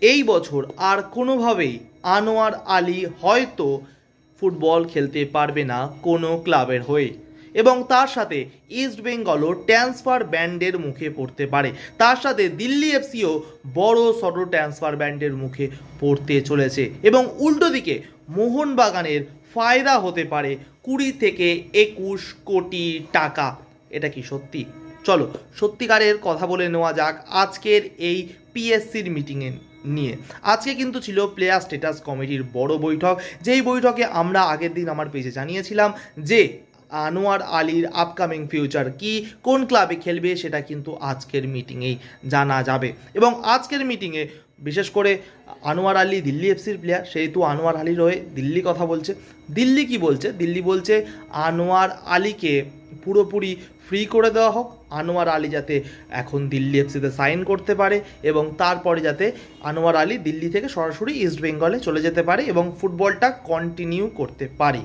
এই বছর আর কোনোভাবেই আনোয়ার আলী হয়তো ফুটবল খেলতে পারবে না কোনো ক্লাবের হয়ে, এবং তার সাথে ইস্ট বেঙ্গলও ট্রান্সফার ব্যান্ডের মুখে পড়তে পারে। তার সাথে দিল্লি এফসিও বড় সড়ো ট্রান্সফার ব্যান্ডের মুখে পড়তে চলেছে, এবং উল্টো দিকে মোহনবাগানের ফায়দা হতে পারে 20 থেকে 21 কোটি টাকা। এটা কি সত্যি? চলো সত্যিকারের কথা বলে নেওয়া যাক আজকের এই পিএসসির মিটিংয়ে নিয়ে। আজকে কিন্তু ছিল প্লেয়ার স্ট্যাটাস কমিটির বড় বৈঠক, যেই বৈঠকে আমরা আগের দিন আমার পেজে জানিয়েছিলাম যে আনোয়ার আলীর আপকামিং ফিউচার কি, কোন ক্লাবে খেলবে, সেটা কিন্তু আজকের মিটিংয়েই জানা যাবে। এবং আজকের মিটিংয়ে বিশেষ করে আনোয়ার আলী দিল্লি এফসির প্লেয়ার, সেহেতু আনোয়ার আলীর হয়ে দিল্লি কথা বলছে। দিল্লি কি বলছে? দিল্লি বলছে আনোয়ার আলীকে পুরোপুরি ফ্রি করে দেওয়া হোক, আনোয়ার আলী যাতে এখন দিল্লি এফসিতে সাইন করতে পারে, এবং তারপরে যাতে আনোয়ার আলী দিল্লি থেকে সরাসরি ইস্ট বেঙ্গলে চলে যেতে পারে এবং ফুটবলটা কন্টিনিউ করতে পারে।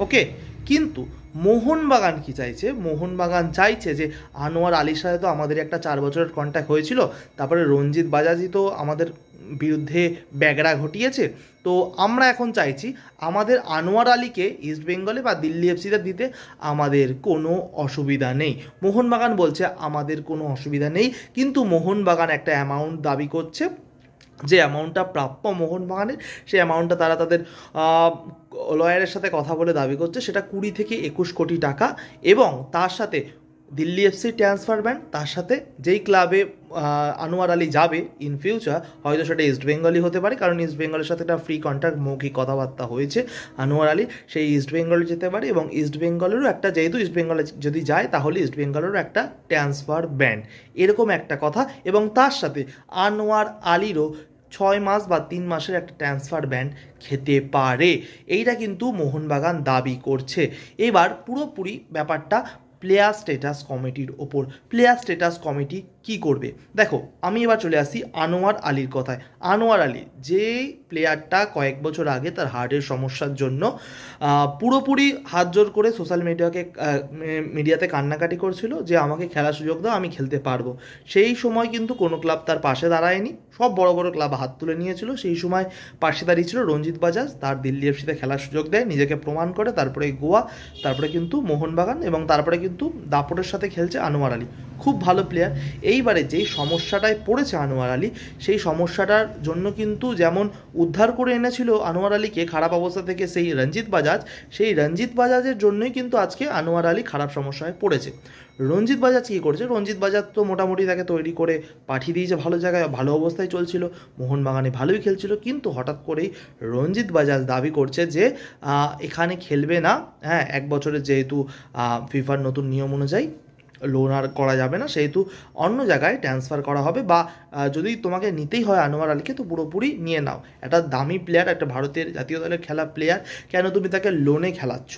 ওকে, কিন্তু মোহনবাগান কি চাইছে? মোহনবাগান চাইছে যে আনোয়ার আলীর সাথে তো আমাদের একটা 4 বছরের কন্ট্যাক্ট হয়েছিল, তারপরে রঞ্জিত বাজাজই তো আমাদের বিরুদ্ধে ব্যাগড়া ঘটিয়েছে, তো আমরা এখন চাইছি আমাদের আনোয়ার আলীকে ইস্ট বেঙ্গলে বা দিল্লি এফসিতে দিতে আমাদের কোনো অসুবিধা নেই। মোহনবাগান বলছে আমাদের কোনো অসুবিধা নেই, কিন্তু মোহনবাগান একটা অ্যামাউন্ট দাবি করছে, যে অ্যামাউন্টটা প্রাপ্য মোহনবাগানের, সেই অ্যামাউন্টটা তারা তাদের লয়ারের সাথে কথা বলে দাবি করছে, সেটা 20 থেকে 21 কোটি টাকা। এবং তার সাথে দিল্লি এফসি ট্রান্সফার ব্যান্ড, তার সাথে যেই ক্লাবে আনোয়ার আলী যাবে ইন ফিউচার, হয়তো সেটা ইস্ট বেঙ্গলই হতে পারে, কারণ ইস্ট বেঙ্গলের সাথে একটা ফ্রি কন্ট্রাক্ট মৌখিক কথাবার্তা হয়েছে আনোয়ার আলী, সেই ইস্ট বেঙ্গলে যেতে পারে। এবং ইস্ট বেঙ্গলেরও একটা, যেহেতু ইস্ট বেঙ্গলে যদি যায় তাহলে ইস্ট বেঙ্গলেরও একটা ট্রান্সফার ব্যান্ড, এরকম একটা কথা। এবং তার সাথে আনোয়ার আলীরও 6 মাস বা 3 মাসের একটা ট্রান্সফার ব্যান্ড খেতে পারে, এইটা কিন্তু মোহনবাগান দাবি করছে। এবার পুরোপুরি ব্যাপারটা প্লেয়ার স্ট্যাটাস কমিটির ওপর। প্লেয়ার স্ট্যাটাস কমিটি কি করবে? দেখো, আমি এবার চলে আসি আনোয়ার আলীর কথায়। আনোয়ার আলী যে প্লেয়ারটা কয়েক বছর আগে তার হার্টের সমস্যার জন্য পুরোপুরি হাত জোর করে সোশ্যাল মিডিয়াতে কান্নাকাটি করছিল যে আমাকে খেলার সুযোগ দাও, আমি খেলতে পারবো। সেই সময় কিন্তু কোনো ক্লাব তার পাশে দাঁড়ায়নি, সব বড় বড় ক্লাব হাত তুলে নিয়েছিল। সেই সময় পাশে দাঁড়িয়েছিল রঞ্জিত বাজাজ, তার দিল্লি এফসিতে খেলার সুযোগ দেয়, নিজেকে প্রমাণ করে, তারপরে গোয়া, তারপরে কিন্তু মোহনবাগান, এবং তারপরে কিন্তু দাপটের সাথে খেলছে আনোয়ার আলী, খুব ভালো প্লেয়ার। এইবারে যেই সমস্যাটায় পড়েছে আনোয়ার আলী, সেই সমস্যাটার জন্য কিন্তু যেমন উদ্ধার করে এনেছিল আনোয়ার আলীকে খারাপ অবস্থা থেকে সেই রঞ্জিত বাজাজ, সেই রঞ্জিত বাজাজের জন্যই কিন্তু আজকে আনোয়ার আলী খারাপ সমস্যায় পড়েছে। রঞ্জিত বাজাজ কী করছে? রঞ্জিত বাজাজ তো মোটামুটি তাকে তৈরি করে পাঠিয়ে দিয়েছে ভালো জায়গায়, ভালো অবস্থায় চলছিল, মোহনবাগানে ভালোই খেলছিল, কিন্তু হঠাৎ করেই রঞ্জিত বাজাজ দাবি করছে যে এখানে খেলবে না। হ্যাঁ, 1 বছরের যেহেতু ফিফার নতুন নিয়ম অনুযায়ী লোন আর করা যাবে না, সেহেতু অন্য জায়গায় ট্রান্সফার করা হবে, বা যদি তোমাকে নিতেই হয় আনোয়ার আলীকে তো পুরোপুরি নিয়ে নাও। একটা দামি প্লেয়ার, একটা ভারতের জাতীয় দলের খেলা প্লেয়ার, কেন তুমি তাকে লোনে খেলাচ্ছ?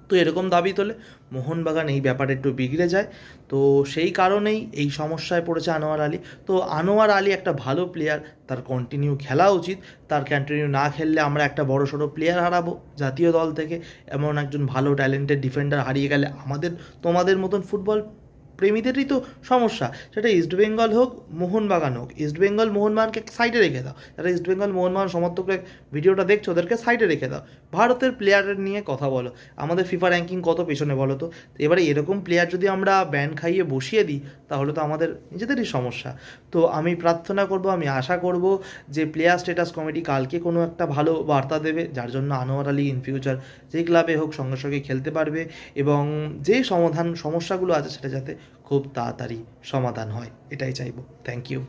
তো এরকম দাবি তোলে। মোহনবাগান এই ব্যাপারে একটু বিগড়ে যায়, তো সেই কারণেই এই সমস্যায় পড়েছে আনোয়ার আলী। তো আনোয়ার আলী একটা ভালো প্লেয়ার, তার কন্টিনিউ খেলা উচিত। তার কন্টিনিউ না খেললে আমরা একটা বড় সড়ো প্লেয়ার হারাবো জাতীয় দল থেকে। এমন একজন ভালো ট্যালেন্টেড ডিফেন্ডার হারিয়ে গেলে আমাদের তোমাদের মতন ফুটবল প্রেমীদেরই তো সমস্যা, সেটা ইস্ট বেঙ্গল হোক মোহনবাগান হোক। ইস্ট বেঙ্গল মোহনবাগানকে সাইডে রেখে দাও, যারা ইস্ট বেঙ্গল মোহনবাগান সমর্থকরা ভিডিওটা দেখছো ওদেরকে সাইডে রেখে দাও, ভারতের প্লেয়ারের নিয়ে কথা বলো। আমাদের ফিফা র্যাঙ্কিং কত পেছনে বলো তো? এবারে এরকম প্লেয়ার যদি আমরা ব্যান খাইয়ে বসিয়ে দিই তাহলে তো আমাদের নিজেদেরই সমস্যা। তো আমি প্রার্থনা করব, আমি আশা করব যে প্লেয়ার স্ট্যাটাস কমিটি কালকে কোনো একটা ভালো বার্তা দেবে, যার জন্য আনোয়ার আলী ইন ফিউচার যেই ক্লাবে হোক সঙ্গে সঙ্গে খেলতে পারবে, এবং যে সমস্যাগুলো আছে সেটা যাতে খুব তাড়াতাড়ি সমাধান হয়, এটাই চাইবো। Thank you.